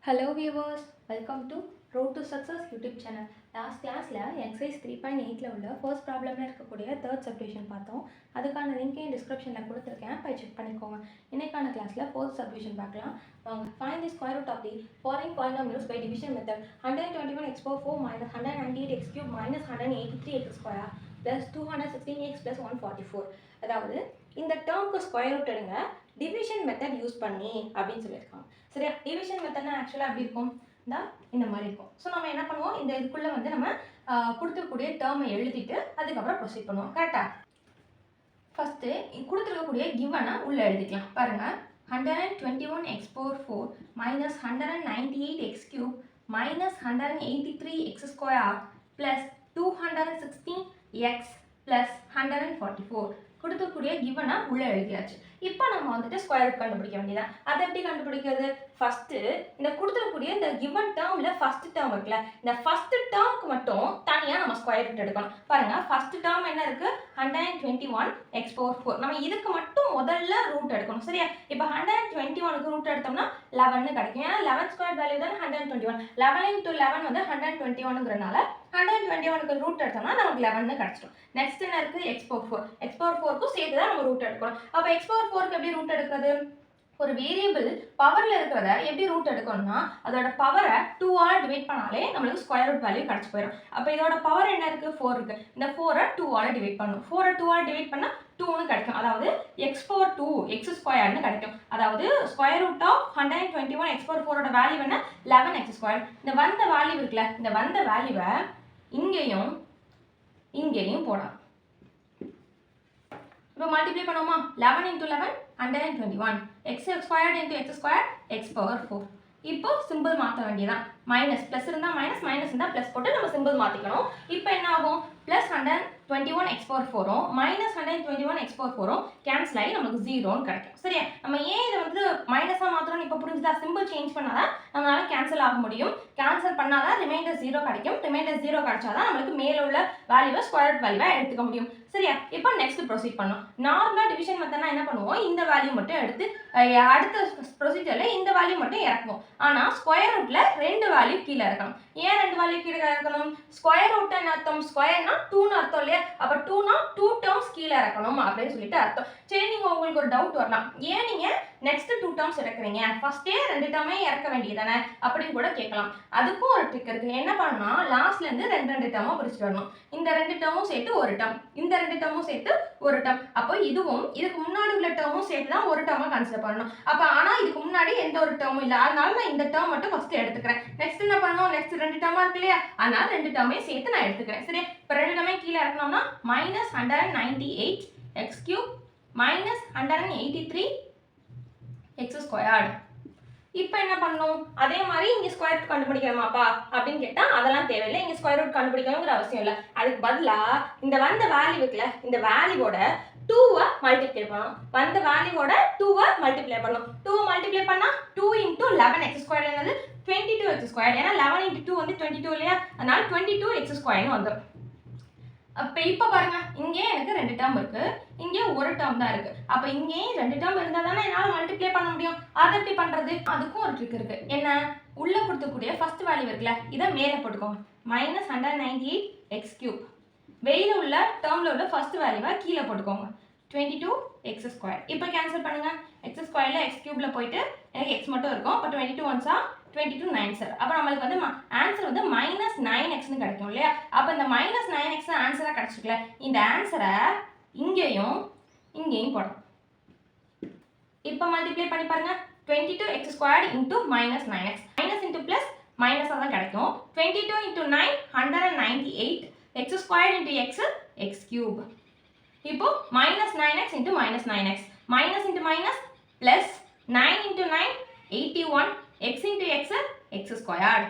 Hello viewers, welcome to Road to Success YouTube channel. Last classல exercise 3.8ல உள்ள first problemல இருக்கக்கூடிய third subdivision பார்த்தோம். அதுக்கான link டிஸ்கிரிப்ஷன்ல கொடுத்திருக்கேன், போய் செக் பண்ணிக்கோங்க. இன்னைக்கான கிளாஸ்ல fourth subdivision பார்க்கலாம். வாங்க. Find the square root of the following polynomials by division method. 121x power 4 minus 198x cube minus 183x square plus 216x plus 144. அதாவது இந்த டேர்ம்க்கு ஸ்கொயர் ரூட் எடுங்க, டிவிஷன் மெத்தட் யூஸ் பண்ணி அப்படின்னு சொல்லியிருக்காங்க. சரியா? டிவிஷன் மெத்தட்னா ஆக்சுவலாக எப்படி இருக்கும், இந்த மாதிரி இருக்கும். ஸோ நம்ம என்ன பண்ணுவோம், இந்த இதுக்குள்ளே வந்து நம்ம கொடுத்துருக்கக்கூடிய டேர்மை எழுதிட்டு அதுக்கப்புறம் ப்ரொசீட் பண்ணுவோம். கரெக்டாக? ஃபஸ்ட்டு கொடுத்துருக்கக்கூடிய கிவனை உள்ளே எழுதிக்கலாம். பாருங்கள், 121x power 4 minus 198x cube minus 183x square plus 216x plus 144 கொடுத்துக்கூடிய கிவனை உள்ளே எழுதியாச்சு. இப்போ நம்ம வந்துட்டு ஸ்கொயர் ரூட் கண்டுபிடிக்க வேண்டியதான். அதை எப்படி கண்டுபிடிக்கிறது? ஃபஸ்ட்டு இந்த கொடுத்துருக்கூடிய இந்த கிவன் டேர்மில் ஃபஸ்ட் டேர்ம் இருக்குல்ல, இந்த ஃபஸ்ட் டேர்முக்கு மட்டும் தனியாக நம்ம ஸ்கொயர் ரூட் எடுக்கணும். பாருங்கள், ஃபஸ்ட் டேர்ம் என்ன இருக்குது, 121x power 4. நம்ம இதுக்கு மட்டும் முதல்ல ரூட் எடுக்கணும். சரியா? இப்போ 121க்கு ரூட் எடுத்தோம்னா 11 கிடைக்கும். ஏன்னா 11 ஸ்கொயர் வேல்யூ தானே 121. 11 × 11 வந்து 121ங்கிறனால 121க்கு ரூட் எடுத்தோம்னா நமக்கு 11 கிடைச்சிடும். நெக்ஸ்ட் என்ன இருக்குது, x power 4. x power 4க்கும் சேர்த்து தான் நம்ம ரூட் எடுக்கணும். அப்போ x power 4க்கு எப்படி ரூட் எடுக்கிறது? ஒரு வேரியபிள் பவரில் இருக்கிறத எப்படி ரூட் எடுக்கணும்னா அதோட பவரை 2ஆல் டிவைட் பண்ணாலே நம்மளுக்கு ஸ்கொயர் ரூட் வேல்யூ கிடச்சி போயிடும். அப்போ இதோட பவர் என்ன இருக்குது, 4 இருக்குது. இந்த 4ஐ 2ஆல் டிவைட் பண்ணணும். 4ஐ 2ஆல் டிவைட் பண்ணால் 2ன்னு கிடைக்கும். அதாவது x power 2 x ஸ்கொயர்னு கிடைக்கும். அதாவது square root of 121 x power 4ஓட வேல்யூ என்ன, 11x ஸ்கொயர். இந்த வந்த வேல்யூ இருக்குல்ல, இந்த வந்த வேல்யூவை இங்கேயும் இங்கேயும் போடலாம். இப்போ மல்டிப்ளை பண்ணுவோமா, 11 × 11 121 x squared × x square x power 4. இப்போ சிம்பிள் மாற்ற வேண்டியதான். மைனஸ் ப்ளஸ் இருந்தால் மைனஸ், மைனஸ் இருந்தால் ப்ளஸ் போட்டு நம்ம சிம்பிள் மாற்றிக்கணும். இப்போ என்ன ஆகும், ப்ளஸ் 121x power 4ம் மைனஸ் 121x power 4ம் கேன்சல் ஆகி நமக்கு 0ன்னு கிடைக்கும். சரியா? நம்ம ஏன் இதை வந்து மைனஸாக மாத்திரம்னு இப்போ புரிஞ்சுதா? சிம்பிள் சேஞ்ச் பண்ணாதான் நம்மளால கேன்சல் ஆக முடியும். கேன்சல் பண்ணாதான் ரிமைண்டர் 0 கிடைக்கும். ரிமைண்டர் 0 கிடைச்சாதான் நம்மளுக்கு மேலே உள்ள வேல்யூவை ஸ்கொயர் ரூட் வேல்யூவாக எடுத்துக்க முடியும். சரியா? இப்போ நெக்ஸ்ட் ப்ரொசீட் பண்ணணும். நார்மலாக டிவிஷன் மெத்தட்னா என்ன பண்ணுவோம், இந்த வேல்யூ மட்டும் எடுத்து அடுத்த ப்ரொசீஜரில் இந்த வேல்யூ மட்டும் இறக்குவோம். ஆனால் ஸ்கொயர் ரூட்டில் 2 வேல்யூ கீழே இறக்கணும். ஏன் 2 வேல்யூ கீழே இறக்கணும்? ஸ்கொயர் ரூட் என்ன அர்த்தம், ஸ்கொயர்னா 2ன்னு அர்த்தம் இல்லையா? அப்போ 2னா 2 டேர்ம்ஸ் கீழே இறக்கணும் அப்படின்னு சொல்லிட்டு அர்த்தம். சரி, நீங்கள் உங்களுக்கு ஒரு டவுட் வரலாம், ஏன் நீங்கள் நெக்ஸ்ட் 2 டேர்ம்ஸ் இறக்குறீங்க, ஃபர்ஸ்டே 2 டேர்மே இறக்க வேண்டியதானே அப்படின்னு கூட கேட்கலாம். அதுக்கும் ஒரு ட்ரிக் இருக்குது. என்ன பண்ணணும்னா லாஸ்ட்லேருந்து 2 டேர்மாக பிரிச்சுட்டு வரணும். இந்த 2 டேர்மும் சேர்த்து ஒரு டேர்ம், இந்த 2 டேர்மும் சேர்த்து ஒரு டேர்ம். அப்போ இதுவும் இதுக்கு முன்னாடி உள்ள டேர்மும் சேர்த்து தான் ஒரு டேர்மாக கன்சிடர் பண்ணணும். அப்போ ஆனால் இதுக்கு முன்னாடி எந்த ஒரு டேர்மும் இல்லை, அதனால நான் இந்த டேர்ம் மட்டும் ஃபர்ஸ்ட் எடுத்துக்கிறேன். நெக்ஸ்ட் என்ன பண்ணணும், நெக்ஸ்ட் 2 டேர்மாக இருக்கு இல்லையா, அதனால 2 டேர்மையும் சேர்த்து நான் எடுத்துக்கிறேன். சரி, இப்போ 2 டேர்மே கீழே இறக்கணும்னா minus 198x cube minus 183x squared. இப்போ என்ன பண்ணணும், அதே மாதிரி இங்கே ஸ்கொயர் ரூட் கண்டுபிடிக்கணுமாப்பா அப்படின்னு கேட்டால் அதெல்லாம் தேவையில்லை. இங்கே ஸ்கொயர் ரூட் கண்டுபிடிக்கணுங்கிற அவசியம் இல்லை. அதுக்கு பதிலாக இந்த வந்த வேல்யூ இருக்குல்ல, இந்த வேல்யூவோட 2வை மல்டிப்ளை பண்ணணும். வந்த வேல்யூவோட 2வை மல்டிப்ளை பண்ணணும். 2வை மல்டிப்ளை பண்ணால் 2 × 11x ஸ்கொயர் என்னது, 22x ஸ்கொயர். ஏன்னா 11 × 2 வந்து 22 இல்லையா, அதனால 22x ஸ்கொயர்னு வந்துடும். அப்போ இப்போ பாருங்க, இங்கே எனக்கு 2 டேர்ம் இருக்கு, இங்கே ஒரு டேர்ம் தான் இருக்கு. அப்போ இங்கேயும் 2 டேர்ம் இருந்தால் தானே என்னால் மல்டிப்ளை பண்ண முடியும். அதை எப்படி பண்ணுறது, அதுக்கும் ஒரு ட்ரிக் இருக்கு. என்ன, உள்ள கொடுத்துக்கூடிய ஃபர்ஸ்ட் வேல்யூ இருக்குல்ல, இதை மேலே போட்டுக்கோங்க. Minus 198x cube. வெளியில் உள்ள டேர்மில் உள்ள ஃபர்ஸ்ட் வேல்யூவை கீழே போட்டுக்கோங்க, 22x ஸ்கொயர். இப்போ கேன்சல் பண்ணுங்க. x ஸ்கொயரில் x கியூப்ல போயிட்டு எனக்கு x மட்டும் இருக்கும். அப்போ 22 1s 22 9s. அப்போ நம்மளுக்கு வந்து ஆன்சர் வந்து மைனஸ் 9xன்னு கிடைக்கும் இல்லையா? அப்போ இந்த மைனஸ் 9x ஆன்சராக கிடைச்சிருக்கல, இந்த ஆன்சரை இங்கேயும் இங்கேயும் போடணும். இப்போ மல்டிப்ளை பண்ணி பாருங்க, 22x squared into minus 9x. Minus into plus மைனஸாக தான் கிடைக்கும். 22 × 9 198 x squared into x cube. இப்போ minus 9x into minus 9x, minus into minus plus 9 × 9 81 x into x squared.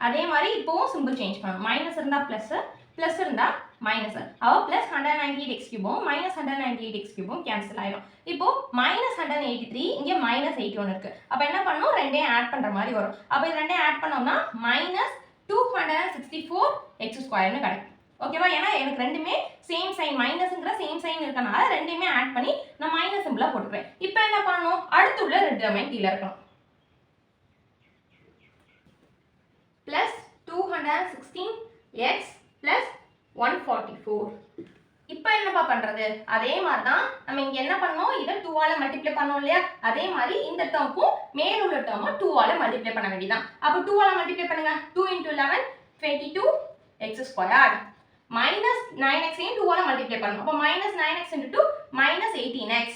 அதே மாதிரி இப்போவும் சிம்பிள் சேஞ்ச் பண்ணணும். மைனஸ் இருந்தால் ப்ளஸ், ப்ளஸ் இருந்தால் மைனஸ். அப்போ ப்ளஸ் 198x கியூபும் மைனஸ் 198x கியூபும் கேன்சல் ஆயிடும். இப்போ மைனஸ் 183, இங்கே மைனஸ் 81 இருக்கு. அப்போ என்ன பண்ணணும், ரெண்டையும் ஆட் பண்ணுற மாதிரி வரும். அப்போ இது ரெண்டையும் ஆட் பண்ணோம்னா மைனஸ் 264x ஸ்கொயர்னு கிடைக்கும். ஓகேவா? ஏன்னா எனக்கு ரெண்டுமே சேம் சைன், மைனஸ்ங்கிற சேம் சைன் இருக்கனால ரெண்டையுமே ஆட் பண்ணி நான் மைனஸ் சிம்பிளாக போட்டுக்கிறேன். இப்போ என்ன பண்ணணும், அடுத்துள்ள 2 டேர்மே கீழே இருக்கணும். 216x plus 144. இப்போ என்னப்பா பண்ணுறது? அதே மாதிரி தான் நம்ம இங்கே என்ன பண்ணோம், இதை 2ஆல் மல்டிப்ளை பண்ணோம் இல்லையா, அதே மாதிரி இந்த டேர்முக்கும் மேல் உள்ள டேர்மும் 2ஆல் மல்டிப்ளை பண்ண வேண்டியதான். அப்போ 2ஆல் மல்டிப்ளை பண்ணுங்க. 2 × 11 22x² மைனஸ் 9x 2ஆல் மல்டிப்ளை பண்ணணும். அப்போ மைனஸ் 9x × 2 மைனஸ் 18x.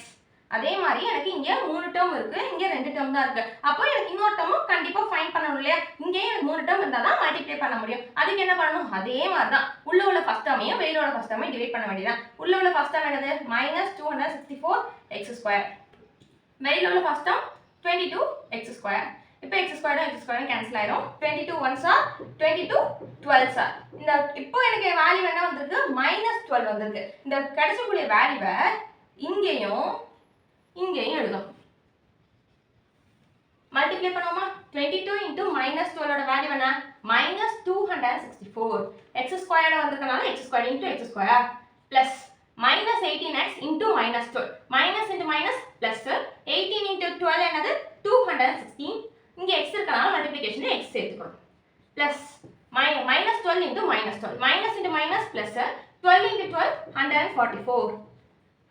அதே மாதிரி எனக்கு இங்கே 3 டேர்ம் இருக்கு, இங்கே 2 டேர்ம் தான் இருக்கு. அப்போ எனக்கு இன்னொரு டேர்மும் கண்டிப்பாக ஃபைண்ட் பண்ணணும் இல்லையா, இங்கேயும் எனக்கு 3 டேர்ம் இருந்தால் தான் மல்டிப்ளை பண்ண முடியும். அதுக்கு என்ன பண்ணணும், அதே மாதிரி தான் உள்ள ஃபர்ஸ்ட் டேர்மையும் வெளியில உள்ள ஃபர்ஸ்ட் டேர்மையும் டிவைட் பண்ண வேண்டியதான். உள்ள ஃபர்ஸ்ட் டேர்ம் என்னது, மைனஸ் 264x². வெளியில உள்ள ஃபர்ஸ்ட் டேர்ம் 22x². இப்போ x² கேன்சல் ஆயிரும். 22 1s are 22 12s are. இந்த இப்போ எனக்கு வேல்யூ என்ன வந்திருக்கு, -12 வந்திருக்கு. இந்த கிடைச்சக்கூடிய வேல்யூவை இங்கேயும் எழுதும். மல்டிப்ளை பண்ணுவோமா? 22 × -12 ஓட வேல்யூ என்ன, -264. x² வந்திருக்கனால x² × x² plus -18x × -12. Minus × minus plus 18 × 12 என்னது 216. இங்க x இருக்கனால மல்டிப்ளிகேஷன் x சேர்த்துக்கணும். Plus -12 × -12 minus × minus plus 12 × 12 144.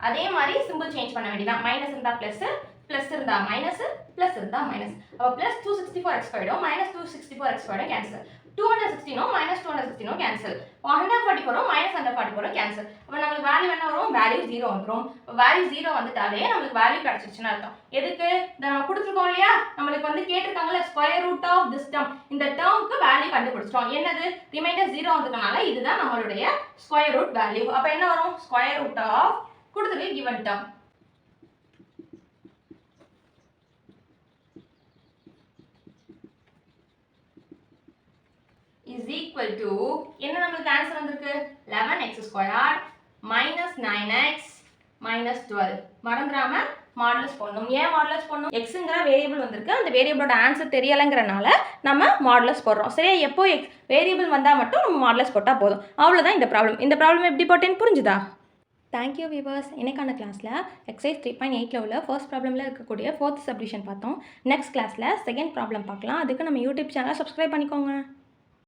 அதே மாதிரி சிம்பிள் சேஞ்ச் பண்ண வேண்டியதான். மைனஸ் இருந்தா பிளஸ், பிளஸ் இருந்தா மைனஸ், பிளஸ் இருந்தா மைனஸ். அப்போ plus 264x² minus 264x² cancel. 216 minus 216 cancel. 144 minus 144 cancel. அப்போ நம்மளுக்கு வேல்யூ என்ன வரும், வேல்யூ 0 வந்துடும். வேல்யூ 0 வந்துட்டாலே நம்மளுக்கு வேல்யூ கிடைச்சிருச்சுன்னு அர்த்தம். எதுக்கு இதை நம்ம கொடுத்துருக்கோம் இல்லையா, நம்மளுக்கு வந்து கேட்டிருக்காங்கல்ல square root of this term. இந்த டேர்முக்கு வேல்யூ கண்டுபிடிச்சிட்டோம். என்னது, ரிமைண்டர் 0 வந்ததுனால இதுதான் நம்மளுடைய ஸ்கொயர் ரூட் வேல்யூ. அப்போ என்ன வரும், ஸ்கொயர் ரூட் ஆஃப் கொடுத்துருக்கு given term is equal to என்ன நமக்கு ஆன்சர் வந்திருக்கு, 11x² minus 9x minus 12. மறந்துடாம மாடுலஸ் பண்ணணும். ஏன் மாடுலஸ் பண்ணணும், எக்ஸுங்கிற வேரியபிள் வந்திருக்கு, அந்த வேரியபிளோட ஆன்சர் தெரியலைங்கிறனால நம்ம மாடுலஸ் போடுறோம். சரியா, எப்போ வேரியபிள் வந்தால் மட்டும் நம்ம மாடுலஸ் போட்டால் போதும். அவ்வளோதான் இந்த ப்ராப்ளம். இந்த ப்ராப்ளம் எப்படி போட்டேன்னு புரிஞ்சுதா? Thank you viewers. இன்னைக்கான கிளாஸில் எக்ஸசைஸ் 3.8 உள்ள ஃபர்ஸ்ட் ப்ராப்ளமில் இருக்கக்கூடிய 4th சப்டிவிஷன் பார்த்தோம். நெக்ஸ்ட் கிளாஸில் செகண்ட் ப்ராப்ளம் பார்க்கலாம். அதுக்கு நம்ம யூடியூப் சேனலை சப்ஸ்கிரைப் பண்ணிக்கோங்க.